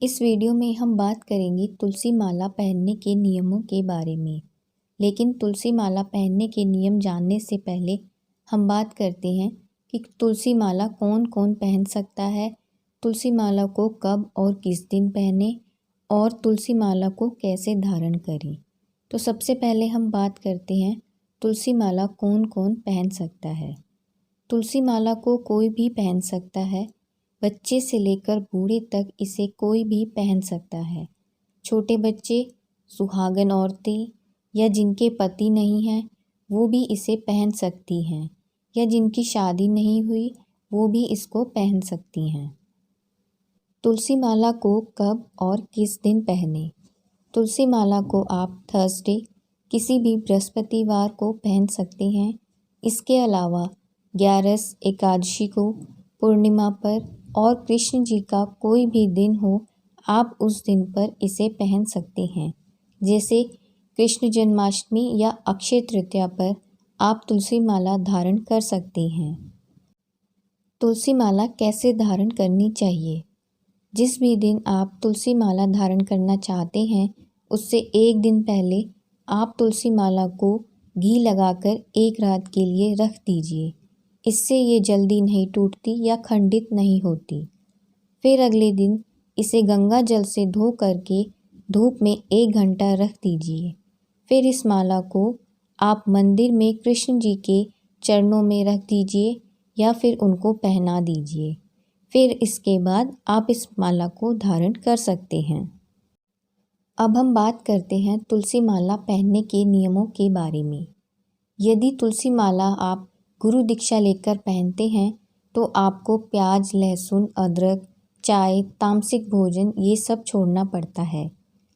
इस वीडियो में हम बात करेंगे तुलसी माला पहनने के नियमों के बारे में। लेकिन तुलसी माला पहनने के नियम जानने से पहले हम बात करते हैं कि तुलसी माला कौन कौन पहन सकता है, तुलसी माला को कब और किस दिन पहने और तुलसी माला को कैसे धारण करें। तो सबसे पहले हम बात करते हैं तुलसी माला कौन कौन पहन सकता है। तुलसी माला को कोई भी पहन सकता है, बच्चे से लेकर बूढ़े तक इसे कोई भी पहन सकता है। छोटे बच्चे, सुहागन औरतें या जिनके पति नहीं हैं वो भी इसे पहन सकती हैं, या जिनकी शादी नहीं हुई वो भी इसको पहन सकती हैं। तुलसी माला को कब और किस दिन पहने। तुलसी माला को आप थर्सडे, किसी भी बृहस्पतिवार को पहन सकते हैं। इसके अलावा 11 एकादशी को, पूर्णिमा पर और कृष्ण जी का कोई भी दिन हो आप उस दिन पर इसे पहन सकते हैं। जैसे कृष्ण जन्माष्टमी या अक्षय तृतीया पर आप तुलसी माला धारण कर सकते हैं। तुलसी माला कैसे धारण करनी चाहिए। जिस भी दिन आप तुलसी माला धारण करना चाहते हैं उससे एक दिन पहले आप तुलसी माला को घी लगाकर एक रात के लिए रख दीजिए। इससे ये जल्दी नहीं टूटती या खंडित नहीं होती। फिर अगले दिन इसे गंगा जल से धो करके धूप में 1 घंटा रख दीजिए। फिर इस माला को आप मंदिर में कृष्ण जी के चरणों में रख दीजिए या फिर उनको पहना दीजिए। फिर इसके बाद आप इस माला को धारण कर सकते हैं। अब हम बात करते हैं तुलसी माला पहनने के नियमों के बारे में। यदि तुलसी माला आप गुरु दीक्षा लेकर पहनते हैं तो आपको प्याज, लहसुन, अदरक, चाय, तामसिक भोजन ये सब छोड़ना पड़ता है।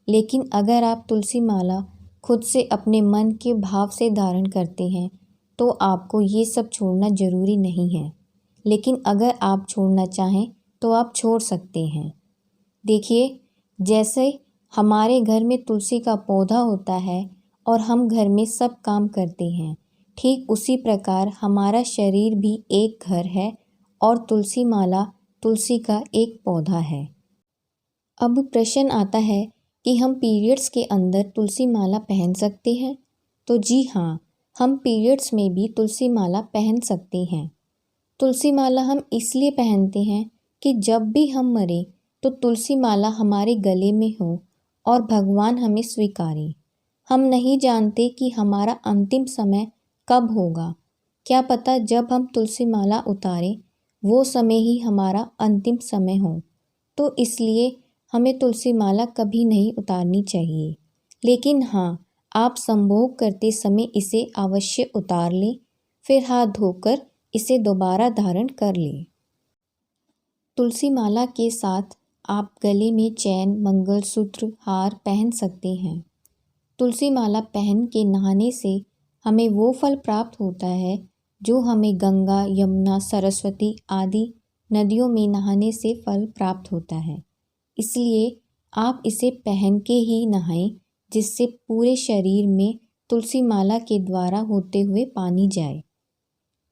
लेकिन अगर आप तुलसी माला खुद से अपने मन के भाव से धारण करते हैं तो आपको ये सब छोड़ना ज़रूरी नहीं है। लेकिन अगर आप छोड़ना चाहें तो आप छोड़ सकते हैं। देखिए, जैसे हमारे घर में तुलसी का पौधा होता है और हम घर में सब काम करते हैं, ठीक उसी प्रकार हमारा शरीर भी एक घर है और तुलसी माला तुलसी का एक पौधा है। अब प्रश्न आता है कि हम पीरियड्स के अंदर तुलसी माला पहन सकते हैं। तो जी हाँ, हम पीरियड्स में भी तुलसी माला पहन सकते हैं। तुलसी माला हम इसलिए पहनते हैं कि जब भी हम मरें तो तुलसी माला हमारे गले में हो और भगवान हमें स्वीकारें। हम नहीं जानते कि हमारा अंतिम समय कब होगा। क्या पता जब हम तुलसी माला उतारें वो समय ही हमारा अंतिम समय हो। तो इसलिए हमें तुलसी माला कभी नहीं उतारनी चाहिए। लेकिन हाँ, आप संभोग करते समय इसे अवश्य उतार लें, फिर हाथ धोकर इसे दोबारा धारण कर लें। तुलसी माला के साथ आप गले में चैन, मंगलसूत्र, हार पहन सकते हैं। तुलसी माला पहन के नहाने से हमें वो फल प्राप्त होता है जो हमें गंगा, यमुना, सरस्वती आदि नदियों में नहाने से फल प्राप्त होता है। इसलिए आप इसे पहन के ही नहाएं, जिससे पूरे शरीर में तुलसी माला के द्वारा होते हुए पानी जाए।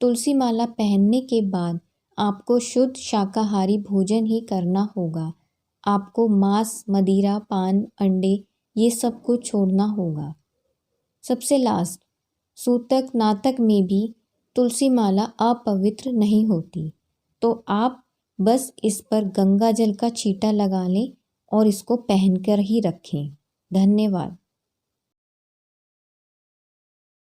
तुलसी माला पहनने के बाद आपको शुद्ध शाकाहारी भोजन ही करना होगा। आपको मांस, मदिरा, पान, अंडे ये सब कुछ छोड़ना होगा। सबसे लास्ट, सूतक नातक में भी तुलसी माला अपवित्र नहीं होती। तो आप बस इस पर गंगा जल का छींटा लगा लें और इसको पहनकर ही रखें। धन्यवाद।